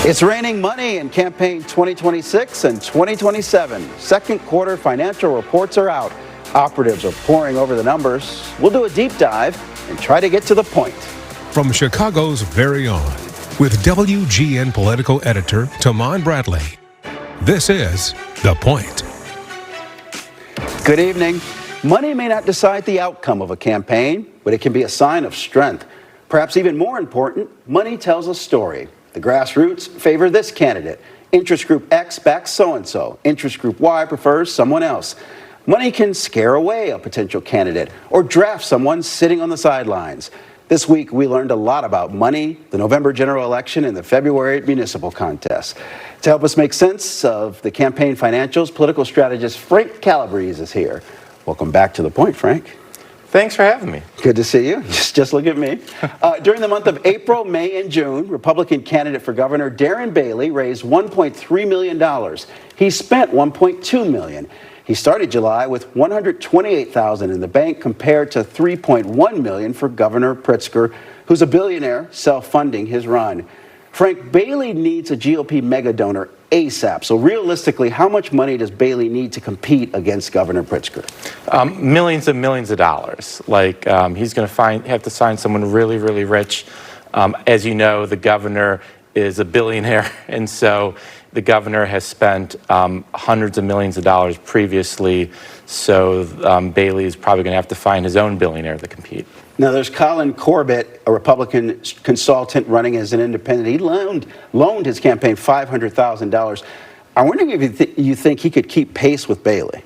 It's raining money in campaign 2026 and 2027. Second quarter financial reports are out. Operatives are poring over the numbers. We'll do a deep dive and try to get to the point. From Chicago's very own, with WGN political editor Tahman Bradley, this is The Point. Good evening. Money may not decide the outcome of a campaign, but it can be a sign of strength. Perhaps even more important, money tells a story. The grassroots favor this candidate. Interest group X backs so-and-so. Interest group Y prefers someone else. Money can scare away a potential candidate or draft someone sitting on the sidelines. This week, we learned a lot about money, the November general election, and the February municipal contest. To help us make sense of the campaign financials, political strategist Frank Calabrese is here. Welcome back to The Point, Frank. Thanks for having me. Good to see you. Just look at me. During the month of April, May, and June, Republican candidate for governor Darren Bailey raised $1.3 million. He spent $1.2 million. He started July with $128,000 in the bank compared to $3.1 million for Governor Pritzker, who's a billionaire self-funding his run. Frank, Bailey needs a GOP mega donor ASAP. So realistically, how much money does Bailey need to compete against Governor Pritzker? Millions and millions of dollars. He's going to have to sign someone really, really rich. As you know, the governor is a billionaire, and so the governor has spent hundreds of millions of dollars previously. So Bailey is probably going to have to find his own billionaire to compete. Now, there's Colin Corbett, a Republican consultant running as an independent. He loaned his campaign $500,000. I'm wondering if you think he could keep pace with Bailey.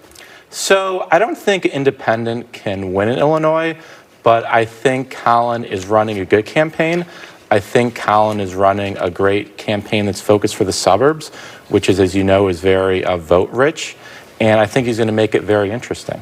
So I don't think an independent can win in Illinois, but I think Colin is running a good campaign. I think Colin is running a great campaign that's focused for the suburbs, which is, as you know, is very vote-rich. And I think he's going to make it very interesting.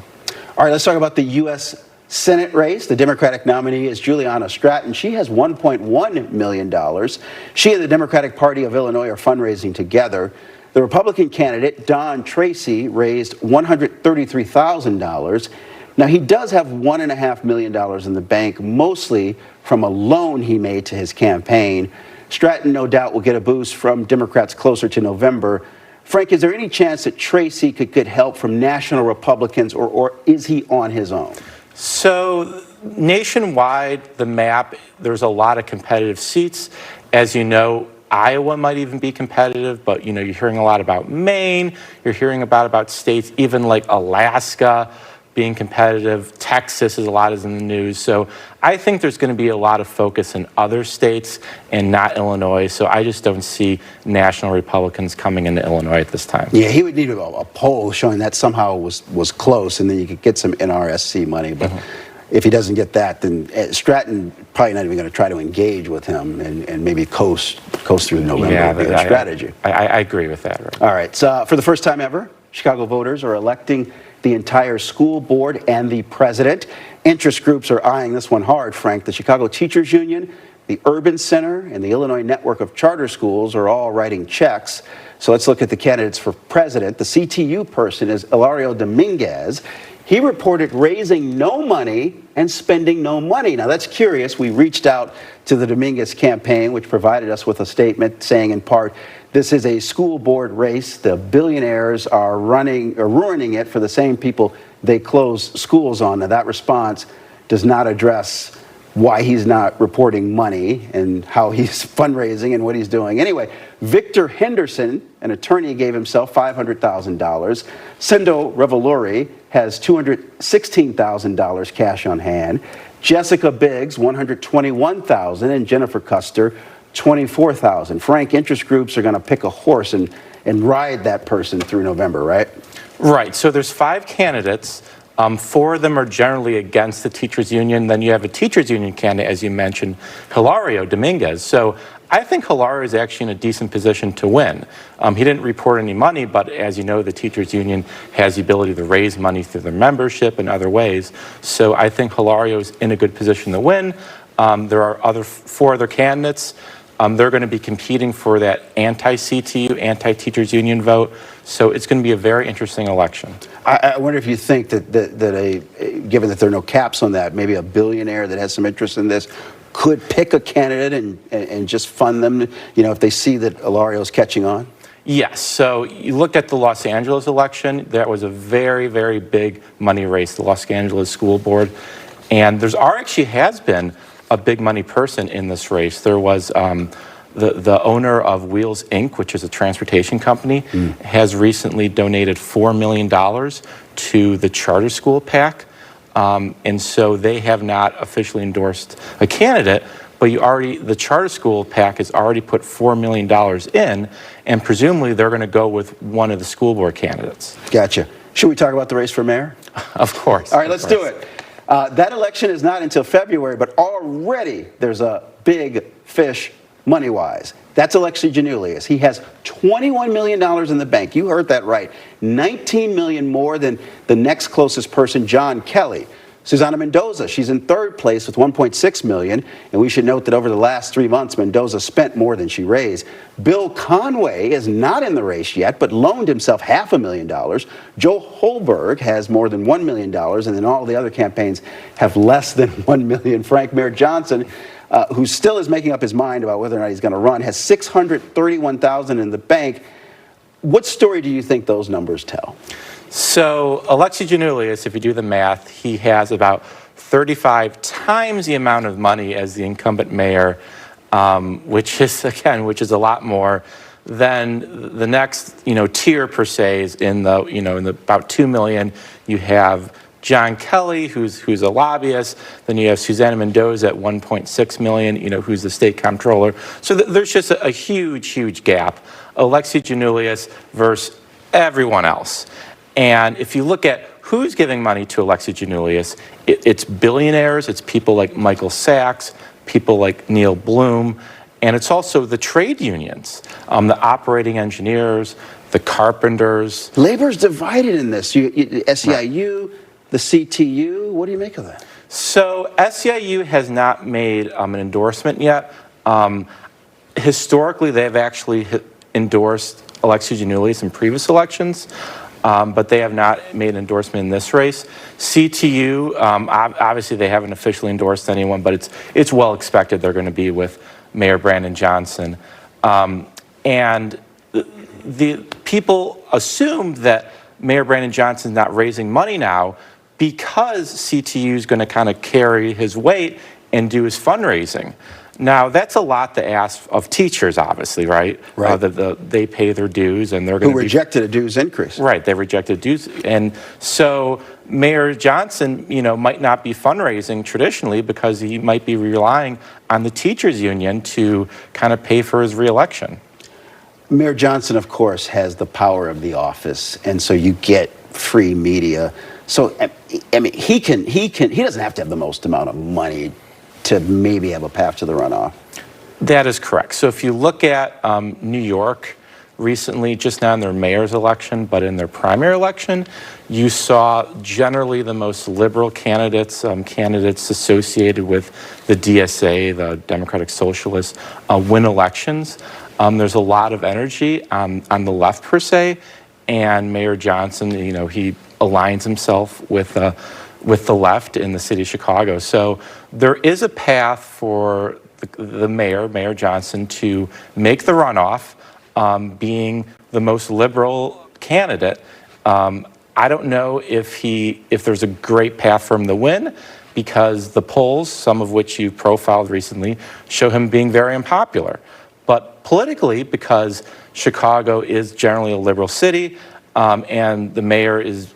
All right, let's talk about the U.S. Senate race. The Democratic nominee is Juliana Stratton. She has $1.1 million. She and the Democratic Party of Illinois are fundraising together. The Republican candidate, Don Tracy, raised $133,000. Now, he does have $1.5 million in the bank, mostly from a loan he made to his campaign. Stratton, no doubt, will get a boost from Democrats closer to November. Frank, is there any chance that Tracy could get help from national Republicans, or is he on his own? So nationwide, the map, there's a lot of competitive seats. As you know, Iowa might even be competitive, but you're hearing a lot about Maine. You're hearing about states even like Alaska being competitive. Texas is in the news. So I think there's going to be a lot of focus in other states and not Illinois. So I just don't see national Republicans coming into Illinois at this time. Yeah, he would need a poll showing that somehow was close, and then you could get some NRSC money. But if he doesn't get that, then Stratton probably not even going to try to engage with him and maybe coast through November. Yeah, would be a strategy. I agree with that. Right? All right. So for the first time ever, Chicago voters are electing the entire school board and the president. Interest groups are eyeing this one hard, Frank. The Chicago Teachers Union, the Urban Center, and the Illinois Network of Charter Schools are all writing checks. So let's look at the candidates for president. The CTU person is Hilario Dominguez. He reported raising no money and spending no money. Now, that's curious. We reached out to the Dominguez campaign, which provided us with a statement saying, in part, this is a school board race. The billionaires are ruining it for the same people they close schools on. Now, that response does not address why he's not reporting money and how he's fundraising and what he's doing. Anyway, Victor Henderson, an attorney, gave himself $500,000. Sendo Revolori has $216,000 cash on hand. Jessica Biggs, $121,000, and Jennifer Custer, $24,000. Frank, interest groups are going to pick a horse and ride that person through November, right? Right. So there's 5 candidates. 4 of them are generally against the teachers union. Then you have a teachers union candidate, as you mentioned, Hilario Dominguez. So I think Hilario is actually in a decent position to win. He didn't report any money, but as you know, the teachers union has the ability to raise money through their membership and other ways. So I think Hilario is in a good position to win. There are 4 other candidates. They're going to be competing for that anti-CTU, anti-teachers union vote. So it's going to be a very interesting election. I wonder if you think that given that there are no caps on that, maybe a billionaire that has some interest in this could pick a candidate and just fund them, if they see that Hilario's catching on? Yes. So you look at the Los Angeles election, that was a very, very big money race, the Los Angeles School Board. And there's actually has been a big money person in this race. There was the owner of Wheels Inc., which is a transportation company, has recently donated $4 million to the charter school PAC. And so they have not officially endorsed a candidate, but the charter school PAC has already put $4 million in, and presumably they're going to go with one of the school board candidates. Gotcha. Should we talk about the race for mayor? Of course. All right, let's do it. That election is not until February, but already there's a big fish money-wise. That's Alexi Giannoulias. He has $21 million in the bank. You heard that right. $19 million more than the next closest person, John Kelly. Susana Mendoza, she's in third place with $1.6 million, and we should note that over the last 3 months, Mendoza spent more than she raised. Bill Conway is not in the race yet, but loaned himself $500,000. Joe Holberg has more than $1 million, and then all the other campaigns have less than $1 million. Frank Mayor Johnson, who still is making up his mind about whether or not he's going to run, has $631,000 in the bank. What story do you think those numbers tell? So Alexi Giannoulias, if you do the math, he has about 35 times the amount of money as the incumbent mayor, which is a lot more. Then the next, tier per se is in the about $2 million. You have John Kelly, who's a lobbyist. Then you have Susana Mendoza at $1.6 million, who's the state comptroller. So there's just a huge gap. Alexi Giannoulias versus everyone else. And if you look at who's giving money to Alexi Giannoulias, it's billionaires, it's people like Michael Sachs, people like Neil Bloom, and it's also the trade unions, the operating engineers, the carpenters. Labor's divided in this. SEIU, the CTU, what do you make of that? So SEIU has not made an endorsement yet. Historically, they've actually endorsed Alexi Giannoulias in previous elections. But they have not made an endorsement in this race. CTU, obviously they haven't officially endorsed anyone, but it's well expected they're going to be with Mayor Brandon Johnson. And the people assume that Mayor Brandon Johnson's not raising money now because CTU is going to kind of carry his weight and do his fundraising. Now, that's a lot to ask of teachers, obviously, right? Right. They pay their dues, and they're going to Who rejected a dues increase. Right, they rejected dues. And so Mayor Johnson, might not be fundraising traditionally because he might be relying on the teachers union to kind of pay for his reelection. Mayor Johnson, of course, has the power of the office, and so you get free media. So, I mean, he doesn't have to have the most amount of money to maybe have a path to the runoff. That is correct. So if you look at New York recently, just not in their mayor's election, but in their primary election, you saw generally the most liberal candidates, candidates associated with the DSA, the Democratic Socialists, win elections. There's a lot of energy on the left per se, and Mayor Johnson, he aligns himself with the left in the city of Chicago. So there is a path for the Mayor Johnson, to make the runoff, being the most liberal candidate. I don't know if there's a great path for him to win, because the polls, some of which you profiled recently, show him being very unpopular. But politically, because Chicago is generally a liberal city, and the mayor is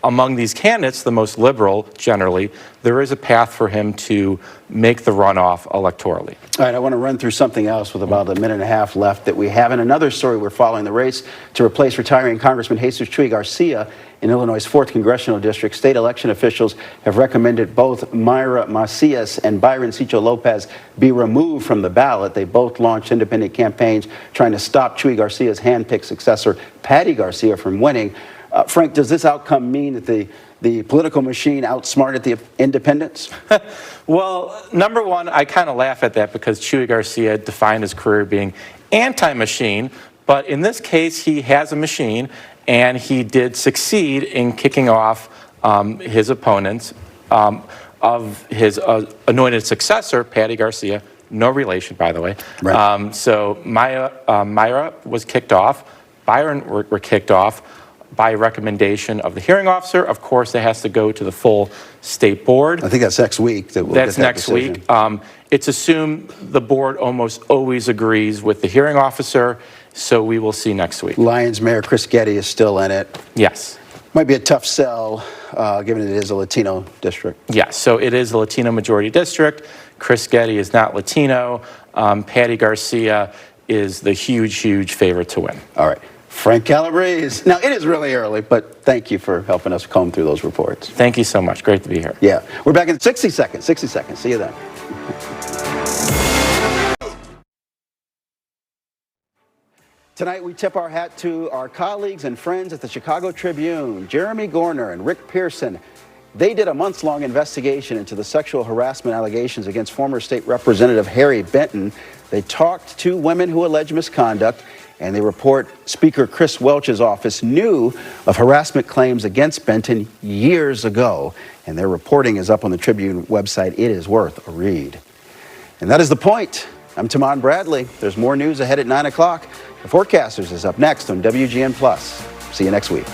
among these candidates, the most liberal generally, there is a path for him to make the runoff electorally. All right, I want to run through something else with about a minute and a half left that we have. In another story, we're following the race to replace retiring Congressman Jesus Chuy Garcia in Illinois' 4th Congressional District. State election officials have recommended both Mayra Macias and Byron Cicho Lopez be removed from the ballot. They both launched independent campaigns trying to stop Chuy Garcia's hand-picked successor, Patty Garcia, from winning. Frank, does this outcome mean that the political machine outsmarted the independents? Well, number one, I kind of laugh at that because Chuy Garcia defined his career being anti-machine, but in this case, he has a machine, and he did succeed in kicking off his opponents. of his anointed successor, Patty Garcia, no relation, by the way. Right. So Myra was kicked off, Byron were kicked off by recommendation of the hearing officer. Of course, it has to go to the full state board. I think that's next week that we'll That's get that next decision. week. It's assumed the board almost always agrees with the hearing officer, so we will see next week. Lyons Mayor Chris Getty is still in it. Yes. Might be a tough sell, given it is a Latino district. Yes, so it is a Latino majority district. Chris Getty is not Latino. Patty Garcia is the huge, huge favorite to win. All right. Frank Calabrese. Now, it is really early, but thank you for helping us comb through those reports. Thank you so much. Great to be here. Yeah. We're back in 60 seconds. 60 seconds. See you then. Tonight, we tip our hat to our colleagues and friends at the Chicago Tribune, Jeremy Gorner and Rick Pearson. They did a months-long investigation into the sexual harassment allegations against former state representative Harry Benton. They talked to women who allege misconduct, and they report Speaker Chris Welch's office knew of harassment claims against Benton years ago. And their reporting is up on the Tribune website. It is worth a read. And that is The Point. I'm Tahman Bradley. There's more news ahead at 9 o'clock. The Forecasters is up next on WGN+. See you next week.